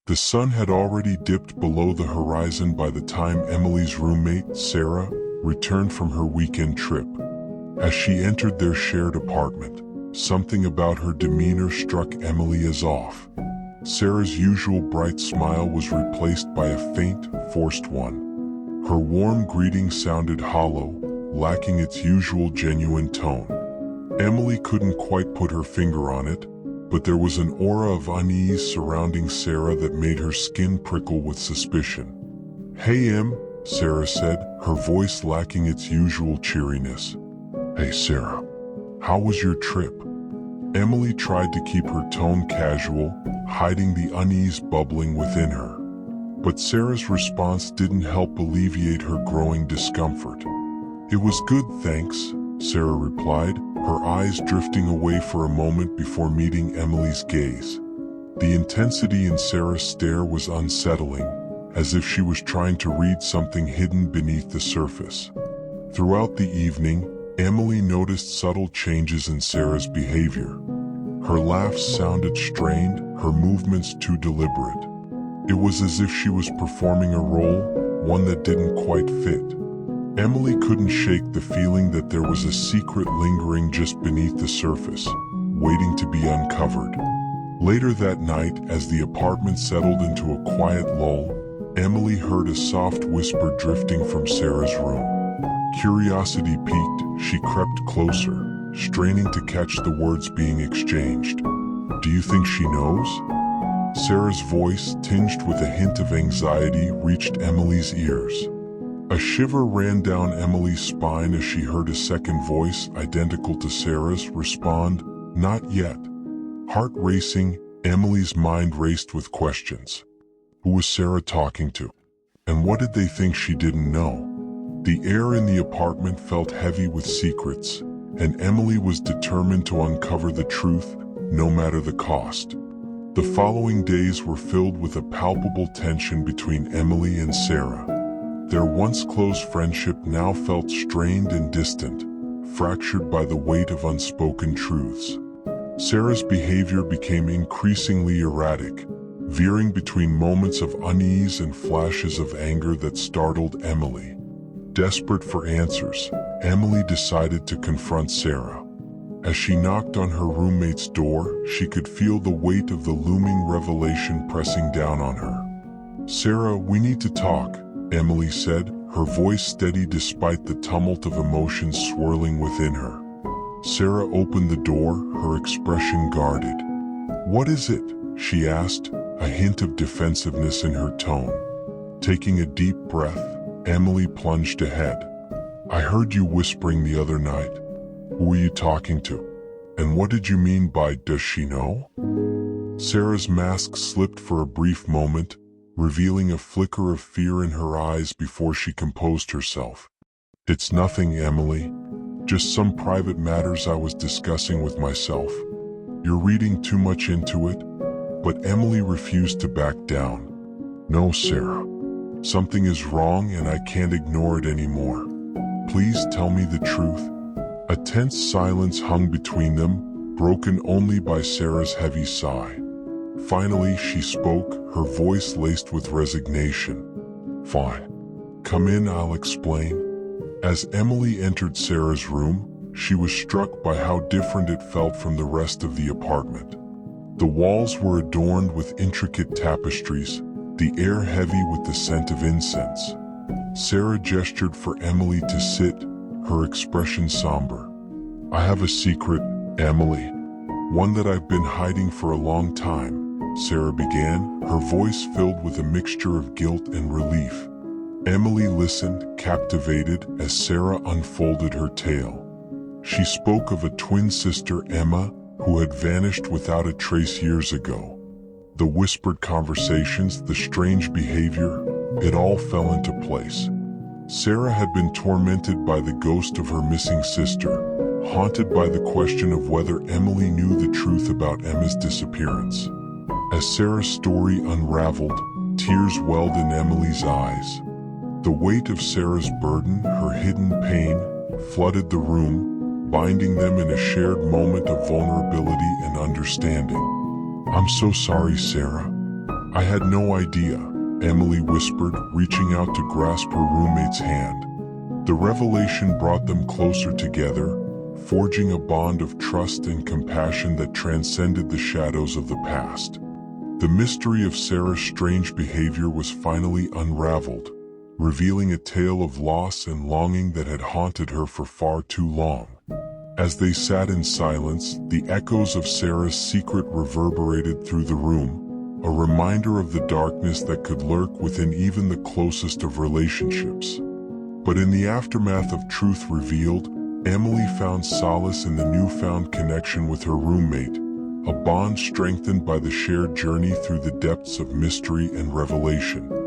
The sun had already dipped below the horizon by the time Emily's roommate, Sarah, returned from her weekend trip. As she entered their shared apartment, something about her demeanor struck Emily as off. Sarah's usual bright smile was replaced by a faint, forced one. Her warm greeting sounded hollow, lacking its usual genuine tone. Emily couldn't quite put her finger on it, but there was an aura of unease surrounding Sarah that made her skin prickle with suspicion. "Hey Em," Sarah said, her voice lacking its usual cheeriness. "Hey Sarah, how was your trip?" Emily tried to keep her tone casual, hiding the unease bubbling within her. But Sarah's response didn't help alleviate her growing discomfort. "It was good, thanks," Sarah replied, her eyes drifting away for a moment before meeting Emily's gaze. The intensity in Sarah's stare was unsettling, as if she was trying to read something hidden beneath the surface. Throughout the evening, Emily noticed subtle changes in Sarah's behavior. Her laughs sounded strained, her movements too deliberate. It was as if she was performing a role, one that didn't quite fit. Emily couldn't shake the feeling that there was a secret lingering just beneath the surface, waiting to be uncovered. Later that night, as the apartment settled into a quiet lull, Emily heard a soft whisper drifting from Sarah's room. Curiosity piqued, she crept closer, straining to catch the words being exchanged. "Do you think she knows?" Sarah's voice, tinged with a hint of anxiety, reached Emily's ears. A shiver ran down Emily's spine as she heard a second voice, identical to Sarah's, respond, "Not yet." Heart racing, Emily's mind raced with questions. Who was Sarah talking to? And what did they think she didn't know? The air in the apartment felt heavy with secrets, and Emily was determined to uncover the truth, no matter the cost. The following days were filled with a palpable tension between Emily and Sarah. Their once close friendship now felt strained and distant, fractured by the weight of unspoken truths. Sarah's behavior became increasingly erratic, veering between moments of unease and flashes of anger that startled Emily. Desperate for answers, Emily decided to confront Sarah. As she knocked on her roommate's door, she could feel the weight of the looming revelation pressing down on her. "Sarah, we need to talk," Emily said, her voice steady despite the tumult of emotions swirling within her. Sarah opened the door, her expression guarded. "What is it?" she asked, a hint of defensiveness in her tone. Taking a deep breath, Emily plunged ahead. "I heard you whispering the other night. Who were you talking to? And what did you mean by, does she know?" Sarah's mask slipped for a brief moment, revealing a flicker of fear in her eyes before she composed herself. "It's nothing, Emily. Just some private matters I was discussing with myself. You're reading too much into it." But Emily refused to back down. "No, Sarah. Something is wrong and I can't ignore it anymore. Please tell me the truth." A tense silence hung between them, broken only by Sarah's heavy sigh. Finally, she spoke, her voice laced with resignation. "Fine. Come in, I'll explain." As Emily entered Sarah's room, she was struck by how different it felt from the rest of the apartment. The walls were adorned with intricate tapestries, the air heavy with the scent of incense. Sarah gestured for Emily to sit, her expression somber. "I have a secret, Emily. One that I've been hiding for a long time," Sarah began, her voice filled with a mixture of guilt and relief. Emily listened, captivated, as Sarah unfolded her tale. She spoke of a twin sister, Emma, who had vanished without a trace years ago. The whispered conversations, the strange behavior, it all fell into place. Sarah had been tormented by the ghost of her missing sister, haunted by the question of whether Emily knew the truth about Emma's disappearance. As Sarah's story unraveled, tears welled in Emily's eyes. The weight of Sarah's burden, her hidden pain, flooded the room, binding them in a shared moment of vulnerability and understanding. "I'm so sorry, Sarah. I had no idea, Emily whispered, reaching out to grasp her roommate's hand. The revelation brought them closer together, forging a bond of trust and compassion that transcended the shadows of the past. The mystery of Sarah's strange behavior was finally unraveled, revealing a tale of loss and longing that had haunted her for far too long. As they sat in silence, the echoes of Sarah's secret reverberated through the room, a reminder of the darkness that could lurk within even the closest of relationships. But in the aftermath of truth revealed, Emily found solace in the newfound connection with her roommate, a bond strengthened by the shared journey through the depths of mystery and revelation.